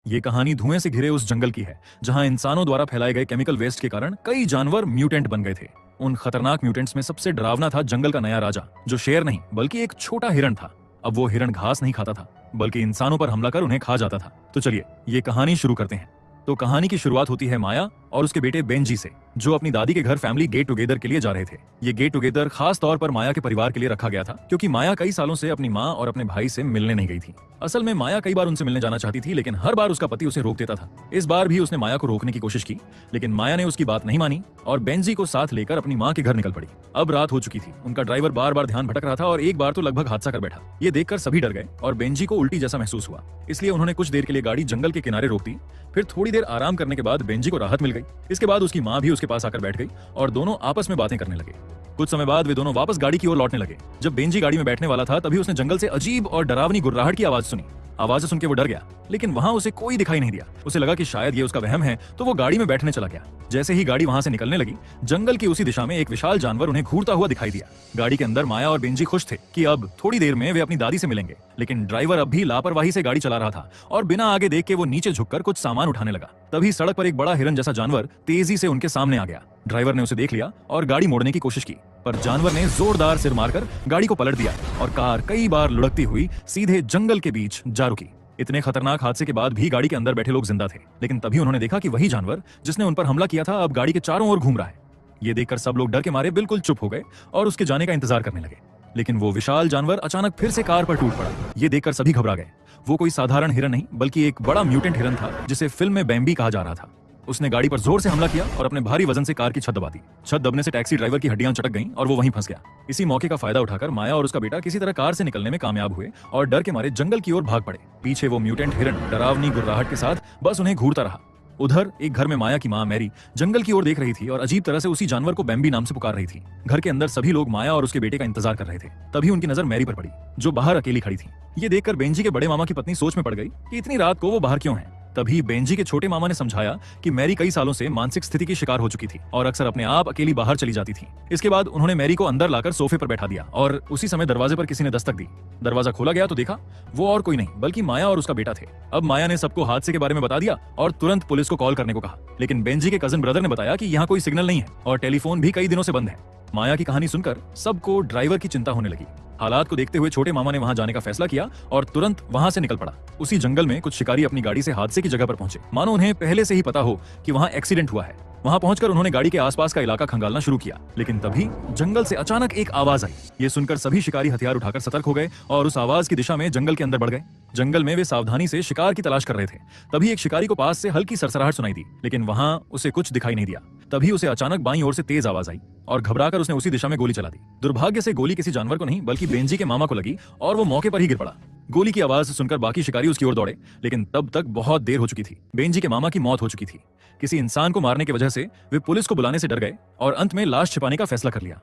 ये कहानी धुएं से घिरे उस जंगल की है जहां इंसानों द्वारा फैलाए गए केमिकल वेस्ट के कारण कई जानवर म्यूटेंट बन गए थे। उन खतरनाक म्यूटेंट्स में सबसे डरावना था जंगल का नया राजा, जो शेर नहीं बल्कि एक छोटा हिरण था। अब वो हिरण घास नहीं खाता था बल्कि इंसानों पर हमला कर उन्हें खा जाता था। तो चलिए ये कहानी शुरू करते हैं। तो कहानी की शुरुआत होती है माया और उसके बेटे बेंजी से, जो अपनी दादी के घर फैमिली गेट टुगेदर के लिए जा रहे थे। ये गेट टुगेदर खास तौर पर माया के परिवार के लिए रखा गया था, क्योंकि माया कई सालों से अपनी माँ और अपने भाई से मिलने नहीं गई थी। असल में माया कई बार उनसे मिलने जाना चाहती थी, लेकिन हर बार उसका पति उसे रोक देता था। इस बार भी उसने माया को रोकने की कोशिश की, लेकिन माया ने उसकी बात नहीं मानी और बेंजी को साथ लेकर अपनी माँ के घर निकल पड़ी। अब रात हो चुकी थी, उनका ड्राइवर बार बार ध्यान भटक रहा था और एक बार तो लगभग हादसा कर बैठा। ये देखकर सभी डर गए और बेंजी को उल्टी जैसा महसूस हुआ, इसलिए उन्होंने कुछ देर के लिए गाड़ी जंगल के किनारे रोक दी। फिर थोड़ी देर आराम करने के बाद बेंजी को राहत मिल गई। इसके बाद उसकी माँ भी उसके पास आकर बैठ गई और दोनों आपस में बातें करने लगे। कुछ समय बाद वे दोनों वापस गाड़ी की ओर लौटने लगे। जब बेंजी गाड़ी में बैठने वाला था, तभी उसने जंगल से अजीब और डरावनी गुर्राहट की आवाज सुनी। आवाज सुन के वो डर गया, लेकिन वहां उसे कोई दिखाई नहीं दिया। उसे लगा कि शायद ये उसका वहम है, तो वो गाड़ी में बैठने चला गया। जैसे ही गाड़ी वहां से निकलने लगी, जंगल की उसी दिशा में एक विशाल जानवर उन्हें घूरता हुआ दिखाई दिया। गाड़ी के अंदर माया और बेंजी खुश थे कि अब थोड़ी देर में वे अपनी दादी से मिलेंगे, लेकिन ड्राइवर अब भी लापरवाही से गाड़ी चला रहा था और बिना आगे देख के वो नीचे झुककर कुछ सामान उठाने लगा। तभी सड़क पर एक बड़ा हिरन जैसा जानवर तेजी से उनके सामने आ गया। ड्राइवर ने उसे देख लिया और गाड़ी मोड़ने की कोशिश की, पर जानवर ने जोरदार सिर मारकर गाड़ी को पलट दिया और कार कई बार लुढ़कती हुई सीधे जंगल के बीच जा रुकी। इतने खतरनाक हादसे के बाद भी गाड़ी के अंदर बैठे लोग जिंदा थे, लेकिन तभी उन्होंने देखा कि वही जानवर जिसने उन पर हमला किया था अब गाड़ी के चारों ओर घूम रहा है। ये देखकर सब लोग डर के मारे बिल्कुल चुप हो गए और उसके जाने का इंतजार करने लगे। लेकिन वो विशाल जानवर अचानक फिर से कार पर टूट पड़ा। ये देखकर सभी घबरा गए। वो कोई साधारण हिरन नहीं बल्कि एक बड़ा म्यूटेंट हिरन था, जिसे फिल्म में बैम्बी कहा जा रहा था। उसने गाड़ी पर जोर से हमला किया और अपने भारी वजन से कार की छत दबा दी। छत दबने से टैक्सी ड्राइवर की हड्डियां चटक गईं और वो वहीं फंस गया। इसी मौके का फायदा उठाकर माया और उसका बेटा किसी तरह कार से निकलने में कामयाब हुए और डर के मारे जंगल की ओर भाग पड़े। पीछे वो म्यूटेंट हिरन डरावनी गुर्राहट के साथ बस उन्हें घूरता रहा। उधर एक घर में माया की माँ मैरी जंगल की ओर देख रही थी और अजीब तरह से उसी जानवर को बैम्बी नाम से पुकार रही थी। घर के अंदर सभी लोग माया और उसके बेटे का इंतजार कर रहे थे। तभी उनकी नजर मैरी पर पड़ी, जो बाहर अकेली खड़ी थी। ये देखकर बेंजी के बड़े मामा की पत्नी सोच में पड़ गई कि इतनी रात को वो बाहर क्यों है। तभी बेंजी के छोटे मामा ने समझाया कि मैरी कई सालों से मानसिक स्थिति की शिकार हो चुकी थी और अक्सर अपने आप अकेली बाहर चली जाती थी। इसके बाद उन्होंने मैरी को अंदर लाकर सोफे पर बैठा दिया और उसी समय दरवाजे पर किसी ने दस्तक दी। दरवाजा खोला गया तो देखा वो और कोई नहीं बल्कि माया और उसका बेटा थे। अब माया ने सबको हादसे के बारे में बता दिया और तुरंत पुलिस को कॉल करने को कहा, लेकिन बेंजी के कजिन ब्रदर ने बताया कि यहाँ कोई सिग्नल नहीं है और टेलीफोन भी कई दिनों से बंद है। माया की कहानी सुनकर सबको ड्राइवर की चिंता होने लगी। हालात को देखते हुए छोटे मामा ने वहां जाने का फैसला किया और तुरंत वहां से निकल पड़ा। उसी जंगल में कुछ शिकारी अपनी गाड़ी से हादसे की जगह पर पहुंचे, मानो उन्हें पहले से ही पता हो कि वहां एक्सीडेंट हुआ है। वहां पहुंचकर उन्होंने गाड़ी के आसपास का इलाका खंगालना शुरू किया, लेकिन तभी जंगल से अचानक एक आवाज आई। ये सुनकर सभी शिकारी हथियार उठाकर सतर्क हो गए और उस आवाज की दिशा में जंगल के अंदर बढ़ गए। जंगल में वे सावधानी से शिकार की तलाश कर रहे थे। तभी एक शिकारी को पास से हल्की सरसराहट सुनाई दी, लेकिन वहां उसे कुछ दिखाई नहीं दिया। तभी उसे अचानक बाईं ओर से तेज आवाज आई और घबराकर उसने उसी दिशा में गोली चला दी। दुर्भाग्य से गोली किसी जानवर को नहीं बल्कि बेंजी के मामा को लगी और वो मौके पर ही गिर पड़ा। गोली की आवाज सुनकर बाकी शिकारी उसकी ओर दौड़े, लेकिन तब तक बहुत देर हो चुकी थी। बेंजी के मामा की मौत हो चुकी थी। किसी इंसान को मारने की वजह से वे पुलिस को बुलाने से डर गए और अंत में लाश छिपाने का फैसला कर लिया।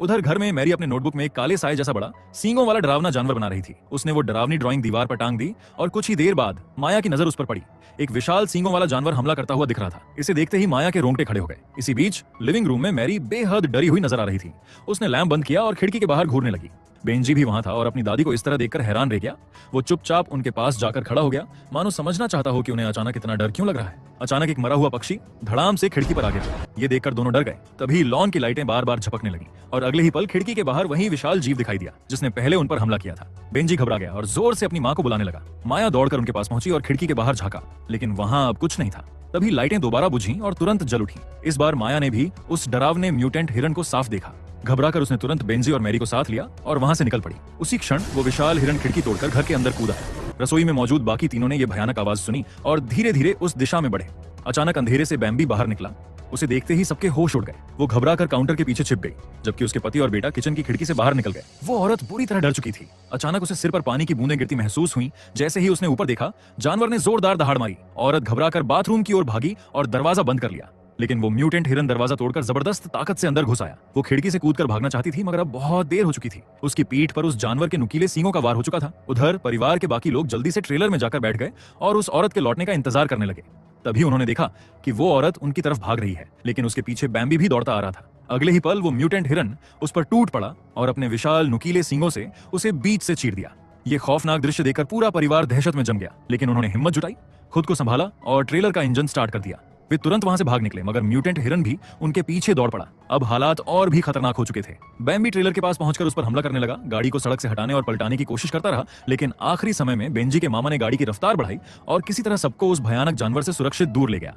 उधर घर में मैरी अपने नोटबुक में एक काले साए जैसा बड़ा सींगों वाला डरावना जानवर बना रही थी। उसने वो डरावनी ड्राइंग दीवार पर टांग दी और कुछ ही देर बाद माया की नजर उस पर पड़ी। एक विशाल सींगों वाला जानवर हमला करता हुआ दिख रहा था। इसे देखते ही माया के रोंगटे खड़े हो गए। इसी बीच लिविंग रूम में मैरी बेहद डरी हुई नजर आ रही थी। उसने लैंप बंद किया और खिड़की के बाहर घूरने लगी। बेंजी भी वहां था और अपनी दादी को इस तरह देखकर हैरान रह गया। वो चुपचाप उनके पास जाकर खड़ा हो गया, मानो समझना चाहता हो कि उन्हें अचानक इतना डर क्यों लग रहा है। अचानक एक मरा हुआ पक्षी धड़ाम से खिड़की पर आ गया। ये देखकर दोनों डर गए। तभी लॉन की लाइटें बार बार झपकने लगी और अगले ही पल खिड़की के बाहर वही विशाल जीव दिखाई दिया जिसने पहले उन पर हमला किया था। बेंजी घबरा गया और जोर से अपनी माँ को बुलाने लगा। माया दौड़कर उनके पास पहुंची और खिड़की के बाहर झांका, लेकिन वहां अब कुछ नहीं था। तभी लाइटें दोबारा बुझी और तुरंत जल उठी। इस बार माया ने भी उस डरावने म्यूटेंट हिरन को साफ देखा। घबराकर उसने तुरंत बेंजी और मैरी को साथ लिया और वहां से निकल पड़ी। उसी क्षण वो विशाल हिरन खिड़की तोड़कर घर के अंदर कूदा। रसोई में मौजूद बाकी तीनों ने ये भयानक आवाज सुनी और धीरे धीरे उस दिशा में बढ़े। अचानक अंधेरे से बैम्बी बाहर निकला। उसे देखते ही सबके होश उड़ गए। वो घबराकर काउंटर के पीछे छिप गई, जबकि उसके पति और बेटा किचन की खिड़की से बाहर निकल गए। वो औरत बुरी तरह डर चुकी थी। अचानक उसे सिर पर पानी की बूंदें गिरती महसूस हुई। जैसे ही उसने ऊपर देखा, जानवर ने जोरदार दहाड़ मारी। औरत घबराकर बाथरूम की ओर भागी और दरवाजा बंद कर लिया, लेकिन वो म्यूटेंट हिरन दरवाजा तोड़कर जबरदस्त ताकत से अंदर घुस आया। वो खिड़की से कूदकर भागना चाहती थी, मगर अब बहुत देर हो चुकी थी। उसकी पीठ पर उस जानवर के नुकीले सींगों का वार हो चुका था। उधर परिवार के बाकी लोग जल्दी से ट्रेलर में जाकर बैठ गए और उस औरत के लौटने का इंतजार करने लगे। तभी उन्होंने देखा कि वो औरत उनकी तरफ भाग रही है, लेकिन उसके पीछे बैम्बी भी दौड़ता आ रहा था। अगले ही पल वो म्यूटेंट हिरन उस पर टूट पड़ा और अपने विशाल नुकीले सींगों से उसे बीच से चीर दिया। ये खौफनाक दृश्य देखकर पूरा परिवार दहशत में जम गया, लेकिन उन्होंने हिम्मत जुटाई। खुद को संभाला और ट्रेलर का इंजन स्टार्ट कर दिया। वे तुरंत वहां से भाग निकले, मगर म्यूटेंट हिरन भी उनके पीछे दौड़ पड़ा। अब हालात और भी खतरनाक हो चुके थे। बेम्बी ट्रेलर के पास पहुंचकर उस पर हमला करने लगा, गाड़ी को सड़क से हटाने और पलटाने की कोशिश करता रहा, लेकिन आखिरी समय में बेंजी के मामा ने गाड़ी की रफ्तार बढ़ाई और किसी तरह सबको उस भयानक जानवर से सुरक्षित दूर ले गया।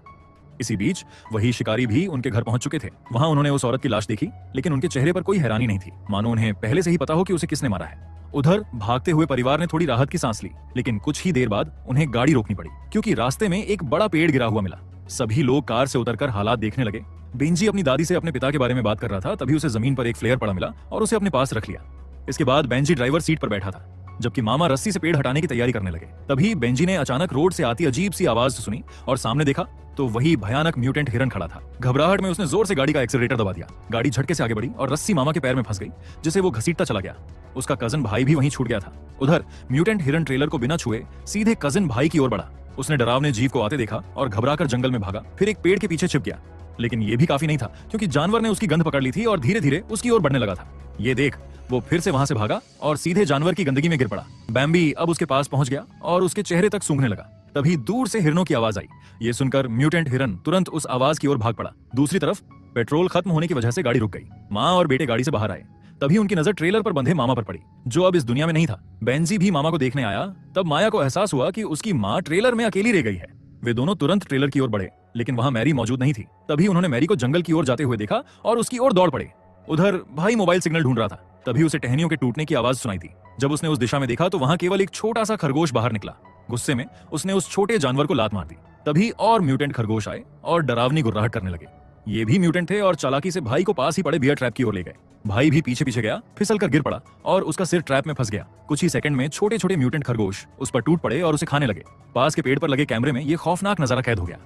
इसी बीच वही शिकारी भी उनके घर पहुंच चुके थे। वहां उन्होंने उस औरत की लाश देखी, लेकिन उनके चेहरे पर कोई हैरानी नहीं थी, मानो उन्हें पहले से ही पता हो कि उसे किसने मारा है। उधर भागते हुए परिवार ने थोड़ी राहत की सांस ली, लेकिन कुछ ही देर बाद उन्हें गाड़ी रोकनी पड़ी, क्योंकि रास्ते में एक बड़ा पेड़ गिरा हुआ मिला। सभी लोग कार से उतरकर हालात देखने लगे। बेंजी अपनी दादी से अपने पिता के बारे में बात कर रहा था, तभी उसे जमीन पर एक फ्लेयर पड़ा मिला और उसे अपने पास रख लिया। इसके बाद बेंजी ड्राइवर सीट पर बैठा था, जबकि मामा रस्सी से पेड़ हटाने की तैयारी करने लगे। तभी बेंजी ने अचानक रोड से आती अजीब सी आवाज सुनी और सामने देखा तो वही भयानक म्यूटेंट हिरन खड़ा था। घबराहट में उसने जोर से गाड़ी का एक्सीलरेटर दबा दिया। गाड़ी झटके से आगे बढ़ी और रस्सी मामा के पैर में फंस गई, जिसे वो घसीटता चला गया। उसका कजन भाई भी वहीं छूट गया था। उधर म्यूटेंट हिरन ट्रेलर को बिना छुए सीधे कजन भाई की ओर बढ़ा। उसने डरावने जीव को आते देखा और घबराकर जंगल में भागा, फिर एक पेड़ के पीछे छिप गया। लेकिन ये भी काफी नहीं था, क्योंकि जानवर ने उसकी गंध पकड़ ली थी और धीरे धीरे उसकी ओर बढ़ने लगा था। ये देख वो फिर से वहां से भागा और सीधे जानवर की गंदगी में गिर पड़ा। बेम्बी अब उसके पास पहुंच गया और उसके चेहरे तक सूंघने लगा। तभी दूर से हिरनों की आवाज आई। ये सुनकर म्यूटेंट हिरन तुरंत उस आवाज की ओर भाग पड़ा। दूसरी तरफ पेट्रोल खत्म होने की वजह से गाड़ी रुक गई। माँ और बेटे गाड़ी से बाहर आए। तभी उनकी नजर ट्रेलर पर बंधे मामा पर पड़ी, जो अब इस दुनिया में नहीं था। बेंजी भी मामा को देखने आया। तब माया को एहसास हुआ कि उसकी माँ ट्रेलर में अकेली रह गई है। वे दोनों तुरंत ट्रेलर की ओर बढ़े, लेकिन वहां मैरी मौजूद नहीं थी। तभी उन्होंने मैरी को जंगल की ओर जाते हुए देखा और उसकी ओर दौड़ पड़े। उधर भाई मोबाइल सिग्नल ढूंढ रहा था। तभी उसे टहनियों के टूटने की आवाज सुनाई दी। जब उसने उस दिशा में देखा तो वहां केवल एक छोटा सा खरगोश बाहर निकला। गुस्से में उसने उस छोटे जानवर को लात मार दी। तभी और म्यूटेंट खरगोश आए और डरावनी गुर्राहट करने लगे। ये भी म्यूटेंट थे और चालाकी से भाई को पास ही पड़े बियर ट्रैप की ओर ले गए। भाई भी पीछे पीछे गया, फिसल कर गिर पड़ा और उसका सिर ट्रैप में फंस गया। कुछ ही सेकंड में छोटे छोटे म्यूटेंट खरगोश उस पर टूट पड़े और उसे खाने लगे। पास के पेड़ पर लगे कैमरे में ये खौफनाक नजारा कैद हो गया।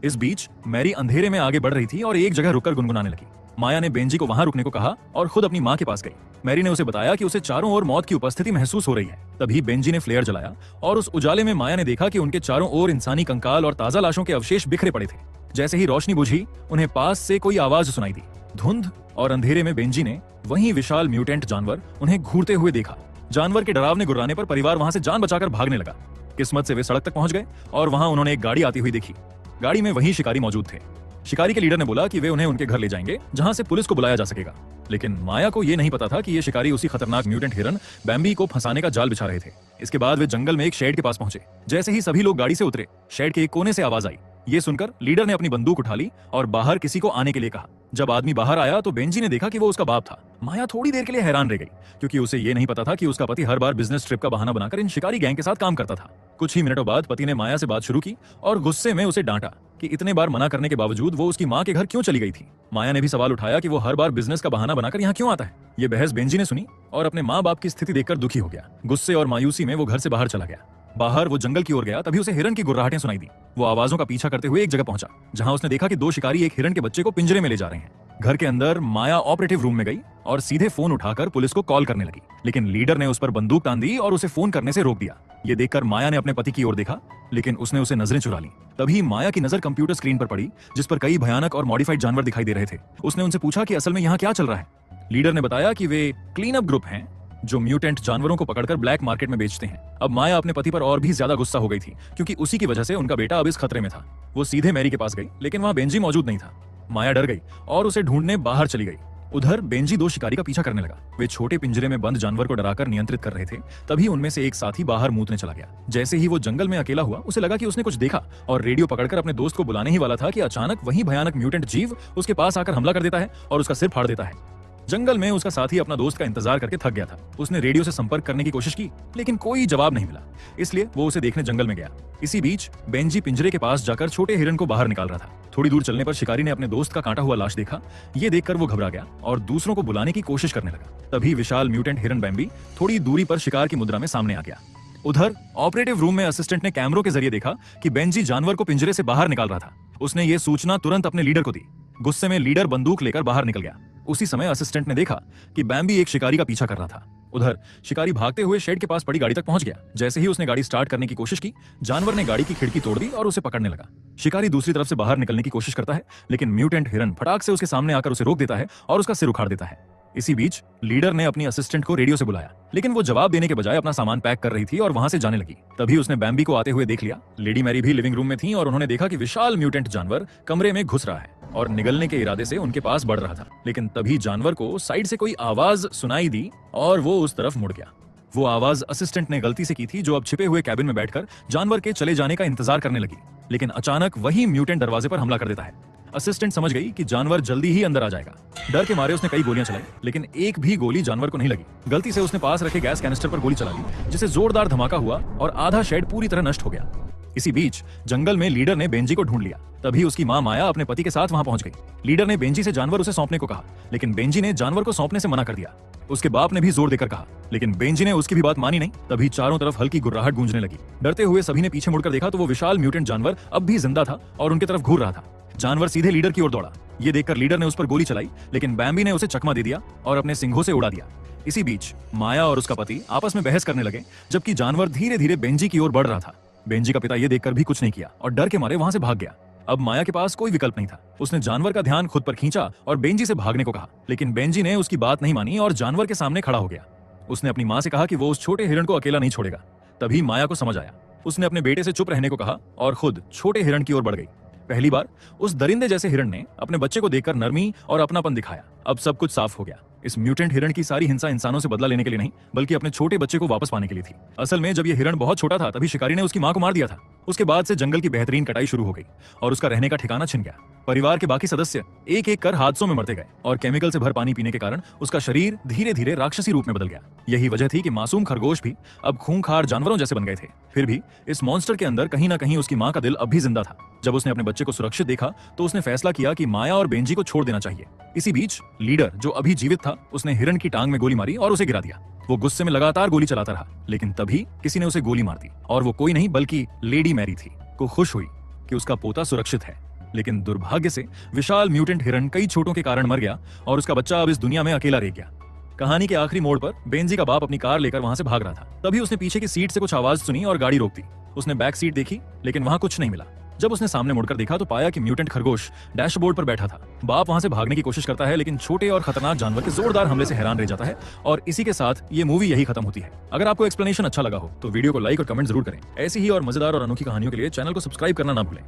इस बीच मैरी अंधेरे में आगे बढ़ रही थी और एक जगह रुककर गुनगुनाने लगी। माया ने बेंजी को वहां रुकने को कहा और खुद अपनी माँ के पास गई। मैरी ने उसे बताया कि उसे चारों ओर मौत की उपस्थिति महसूस हो रही है। तभी बेंजी ने फ्लेयर जलाया और उस उजाले में माया ने देखा कि उनके चारों ओर इंसानी कंकाल और ताजा लाशों के अवशेष बिखरे पड़े थे। जैसे ही रोशनी बुझी, उन्हें पास से कोई आवाज सुनाई दी। धुंध और अंधेरे में बेंजी ने वही विशाल म्यूटेंट जानवर उन्हें घूरते हुए देखा। जानवर के डरावने गुर्राने पर परिवार वहां से जान बचाकर भागने लगा। किस्मत से वे सड़क तक पहुंच गए और वहां उन्होंने एक गाड़ी आती हुई देखी। गाड़ी में वही शिकारी मौजूद थे। शिकारी के लीडर ने बोला कि वे उन्हें उनके घर ले जाएंगे, जहां से पुलिस को बुलाया जा सकेगा। लेकिन माया को यह नहीं पता था कि ये शिकारी उसी खतरनाक म्यूटेंट हिरन बेम्बी को फंसाने का जाल बिछा रहे थे। इसके बाद वे जंगल में एक शेड के पास पहुंचे। जैसे ही सभी लोग गाड़ी से उतरे, शेड के एक कोने से आवाज आई। ये सुनकर लीडर ने अपनी बंदूक उठा ली और बाहर किसी को आने के लिए कहा। जब आदमी बाहर आया तो बेंजी ने देखा कि वो उसका बाप था। माया थोड़ी देर के लिए हैरान रह गई, क्योंकि उसे ये नहीं पता था कि उसका पति हर बार बिजनेस ट्रिप का बहाना बनाकर इन शिकारी गैंग के साथ काम करता था। कुछ ही मिनटों बाद पति ने माया से बात शुरू की और गुस्से में उसे डांटा कि इतने बार मना करने के बावजूद वो उसकी माँ के घर क्यों चली गई थी। माया ने भी सवाल उठाया कि वो हर बार बिजनेस का बहाना बनाकर यहाँ क्यों आता है। ये बहस बेंजी ने सुनी और अपने माँ बाप की स्थिति देखकर दुखी हो गया। गुस्से और मायूसी में वो घर से बाहर चला गया। बाहर वो जंगल की ओर गया। तभी उसे हिरन की गुर्राहटें सुनाई दी। वो आवाजों का पीछा करते हुए एक जगह पहुंचा, जहां उसने देखा कि दो शिकारी एक हिरन के बच्चे को पिंजरे में ले जा रहे हैं। घर के अंदर माया ऑपरेटिव रूम में गई और सीधे फोन उठाकर पुलिस को कॉल करने लगी, लेकिन लीडर ने उस पर बंदूक तान दी और उसे फोन करने से रोक दिया। ये देखकर माया ने अपने पति की ओर देखा, लेकिन उसने उसे नजरें चुरा ली। तभी माया की नजर कंप्यूटर स्क्रीन पर पड़ी, जिस पर कई भयानक और मॉडिफाइड जानवर दिखाई दे रहे थे। उसने उनसे पूछा कि असल में यहाँ क्या चल रहा है। लीडर ने बताया कि वे क्लीन अप ग्रुप हैं, जो म्यूटेंट जानवरों को पकड़कर ब्लैक मार्केट में बेचते हैं। अब माया अपने पति पर और भी ज्यादा गुस्सा हो गई थी, क्योंकि उसी की वजह से उनका बेटा अब इस खतरे में था। वो सीधे मैरी के पास गई, लेकिन वहां बेंजी मौजूद नहीं था। माया डर गई और उसे ढूंढने बाहर चली गई। उधर बेंजी दो शिकारी का पीछा करने लगा। वे छोटे पिंजरे में बंद जानवर को डराकर नियंत्रित कर रहे थे। तभी उनमें से एक साथी बाहर मूतने चला गया। जैसे ही वो जंगल में अकेला हुआ, उसे लगा कि उसने कुछ देखा और रेडियो पकड़कर अपने दोस्त को बुलाने ही वाला था कि अचानक वही भयानक म्यूटेंट जीव उसके पास आकर हमला कर देता है और उसका सिर फाड़ देता है। जंगल में उसका साथी अपना दोस्त का इंतजार करके थक गया था। उसने रेडियो से संपर्क करने की कोशिश की, लेकिन कोई जवाब नहीं मिला, इसलिए वो उसे देखने जंगल में गया। इसी बीच बेंजी पिंजरे के पास जाकर छोटे हिरन को बाहर निकाल रहा था। थोड़ी दूर चलने पर शिकारी ने अपने दोस्त का काटा हुआ लाश देखा। ये देखकर वो घबरा गया और दूसरों को बुलाने की कोशिश करने लगा। तभी विशाल म्यूटेंट हिरन बेम्बी थोड़ी दूरी पर शिकार की मुद्रा में सामने आ गया। उधर ऑपरेटिव रूम में असिस्टेंट ने कैमरों के जरिए देखा कि बेंजी जानवर को पिंजरे से बाहर निकाल रहा था। उसने ये सूचना तुरंत अपने लीडर को दी। गुस्से में लीडर बंदूक लेकर बाहर निकल गया। उसी समय असिस्टेंट ने देखा कि बेम्बी एक शिकारी का पीछा कर रहा था। उधर शिकारी भागते हुए शेड के पास पड़ी गाड़ी तक पहुंच गया। जैसे ही उसने गाड़ी स्टार्ट करने की कोशिश की, जानवर ने गाड़ी की खिड़की तोड़ दी और उसे पकड़ने लगा। शिकारी दूसरी तरफ से बाहर निकलने की कोशिश करता है, लेकिन म्यूटेंट हिरन फटाक से उसके सामने आकर उसे रोक देता है और उसका सिर उखाड़ देता है। इसी बीच लीडर ने अपनी असिस्टेंट को रेडियो से बुलाया, लेकिन वो जवाब देने के बजाय अपना सामान पैक कर रही थी और वहां से जाने लगी। तभी उसने बैम्बी को आते हुए देख लिया। लेडी मैरी भी लिविंग रूम में थी और उन्होंने देखा कि विशाल म्यूटेंट जानवर कमरे में घुस रहा है और निगलने के इरादे से उनके पास बढ़ रहा था। लेकिन तभी जानवर को साइड से कोई आवाज सुनाई दी और वो उस तरफ मुड़ गया। वो आवाज असिस्टेंट ने गलती से की थी, जो अब छिपे हुए कैबिन में बैठकर जानवर के चले जाने का इंतजार करने लगी। लेकिन अचानक वही म्यूटेंट दरवाजे पर हमला कर देता है। असिस्टेंट समझ गई कि जानवर जल्दी ही अंदर आ जाएगा। डर के मारे उसने कई गोलियां चलाई, लेकिन एक भी गोली जानवर को नहीं लगी। गलती से उसने पास रखे गैस कैनिस्टर पर गोली चला ली, जिससे जोरदार धमाका हुआ और आधा शेड पूरी तरह नष्ट हो गया। इसी बीच जंगल में लीडर ने बेंजी को ढूंढ लिया। तभी उसकी मां माया अपने पति के साथ वहां पहुंच गई। लीडर ने बेंजी से जानवर उसे सौंपने को कहा, लेकिन बेंजी ने जानवर को सौंपने से मना कर दिया। उसके बाप ने भी जोर देकर कहा, लेकिन बेंजी ने उसकी भी बात मानी नहीं। तभी चारों तरफ हल्की गुर्राहट गूंजने लगी। डरते हुए सभी ने पीछे मुड़कर देखा तो वो विशाल म्यूटेंट जानवर अब भी जिंदा था और उनकी तरफ घूर रहा था। जानवर सीधे लीडर की ओर दौड़ा। ये देखकर लीडर ने उस पर गोली चलाई, लेकिन बैम्बी ने उसे चकमा दे दिया और अपने सिंघों से उड़ा दिया। इसी बीच माया और उसका पति आपस में बहस करने लगे, जबकि जानवर धीरे धीरे बेंजी की ओर बढ़ रहा था। बेंजी का पिता ये देखकर भी कुछ नहीं किया और डर के मारे वहां से भाग गया। अब माया के पास कोई विकल्प नहीं था। उसने जानवर का ध्यान खुद पर खींचा और बेंजी से भागने को कहा, लेकिन बेंजी ने उसकी बात नहीं मानी और जानवर के सामने खड़ा हो गया। उसने अपनी मां से कहा कि वो उस छोटे हिरण को अकेला नहीं छोड़ेगा। तभी माया को समझ आया। उसने अपने बेटे से चुप रहने को कहा और खुद छोटे हिरण की ओर बढ़ गई। पहली बार उस दरिंदे जैसे हिरण ने अपने बच्चे को देखकर नरमी और अपनापन दिखाया। अब सब कुछ साफ हो गया। इस म्यूटेंट हिरण की सारी हिंसा इंसानों से बदला लेने के लिए नहीं, बल्कि अपने छोटे बच्चे को वापस पाने के लिए थी। असल में जब ये हिरण बहुत छोटा था, तभी शिकारी ने उसकी मां को मार दिया था। उसके बाद से जंगल की बेहतरीन कटाई शुरू हो गई और उसका रहने का ठिकाना छिन गया। परिवार के बाकी सदस्य एक एक कर हादसों में मरते गए और केमिकल से भर पानी पीने के कारण उसका शरीर धीरे धीरे राक्षसी रूप में बदल गया। यही वजह थी कि मासूम खरगोश भी अब खूंखार जानवरों जैसे बन गए थे। फिर भी इस मॉन्स्टर के अंदर कहीं ना कहीं उसकी मां का दिल अब भी जिंदा था। जब उसने अपने बच्चे को सुरक्षित देखा तो उसने फैसला किया कि माया और बेंजी को छोड़ देना चाहिए। इसी बीच लीडर, जो अभी जीवित था, उसने हिरण की टांग में गोली मारी और उसे गिरा दिया। वो गुस्से में लगातार गोली चलाता रहा, लेकिन तभी किसी ने उसे गोली मार दी और वो कोई नहीं बल्कि लेडी मैरी थी। को खुश हुई कि उसका पोता सुरक्षित है, लेकिन दुर्भाग्य से विशाल म्यूटेंट हिरण कई चोटों के कारण मर गया और उसका बच्चा अब इस दुनिया में अकेला रह गया। कहानी के आखिरी मोड़ पर बेंजी का बाप अपनी कार लेकर वहां से भाग रहा था। तभी उसने पीछे की सीट से कुछ आवाज सुनी और गाड़ी रोक दी। उसने बैक सीट देखी, लेकिन वहां कुछ नहीं मिला। जब उसने सामने मुड़कर देखा तो पाया कि म्यूटेंट खरगोश डैशबोर्ड पर बैठा था। बाप वहां से भागने की कोशिश करता है, लेकिन छोटे और खतरनाक जानवर के जोरदार हमले से हैरान रह जाता है और इसी के साथ ये मूवी यही खत्म होती है। अगर आपको एक्सप्लेनेशन अच्छा लगा हो तो वीडियो को लाइक और कमेंट जरूर करें। ऐसी ही और मजेदार और अनोखी कहानियों के लिए चैनल को सब्सक्राइब करना ना भूलें।